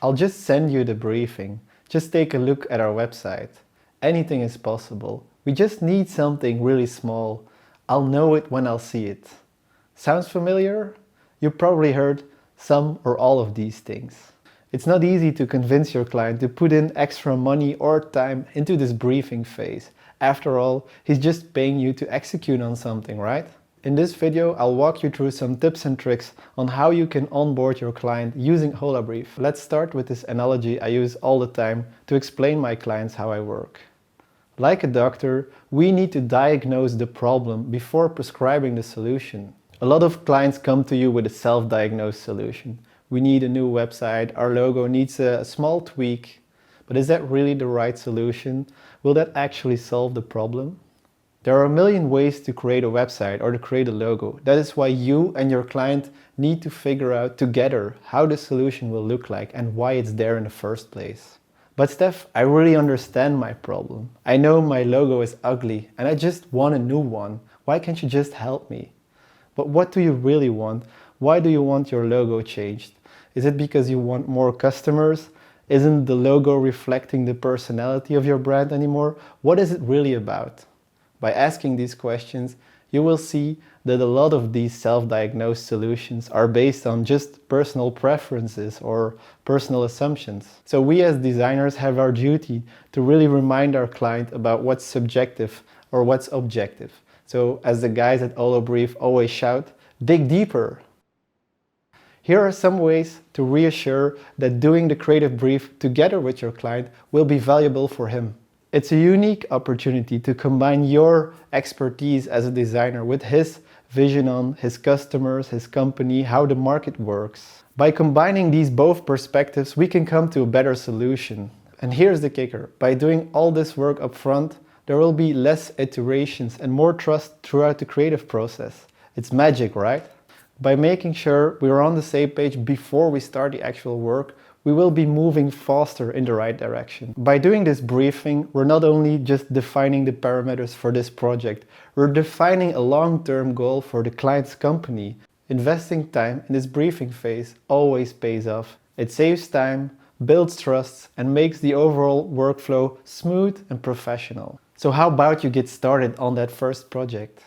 I'll just send you the briefing. Just take a look at our website. Anything is possible. We just need something really small. I'll know it when I'll see it. Sounds familiar? You probably heard some or all of these things. It's not easy to convince your client to put in extra money or time into this briefing phase. After all, he's just paying you to execute on something, right? In this video, I'll walk you through some tips and tricks on how you can onboard your client using HolaBrief. Let's start with this analogy I use all the time to explain my clients how I work. Like a doctor, we need to diagnose the problem before prescribing the solution. A lot of clients come to you with a self-diagnosed solution. We need a new website, our logo needs a small tweak. But is that really the right solution? Will that actually solve the problem? There are a million ways to create a website or to create a logo. That is why you and your client need to figure out together how the solution will look like and why it's there in the first place. But Stef, I really understand my problem. I know my logo is ugly and I just want a new one. Why can't you just help me? But what do you really want? Why do you want your logo changed? Is it because you want more customers? Isn't the logo reflecting the personality of your brand anymore? What is it really about? By asking these questions, you will see that a lot of these self-diagnosed solutions are based on just personal preferences or personal assumptions. So we as designers have our duty to really remind our client about what's subjective or what's objective. So as the guys at HolaBrief always shout, dig deeper. Here are some ways to reassure that doing the creative brief together with your client will be valuable for him. It's a unique opportunity to combine your expertise as a designer with his vision on his customers, his company, how the market works. By combining these both perspectives, we can come to a better solution. And here's the kicker. By doing all this work up front, there will be less iterations and more trust throughout the creative process. It's magic, right? By making sure we're on the same page before we start the actual work, we will be moving faster in the right direction. By doing this briefing, we're not only just defining the parameters for this project, we're defining a long-term goal for the client's company. Investing time in this briefing phase always pays off. It saves time, builds trust, and makes the overall workflow smooth and professional. So how about you get started on that first project?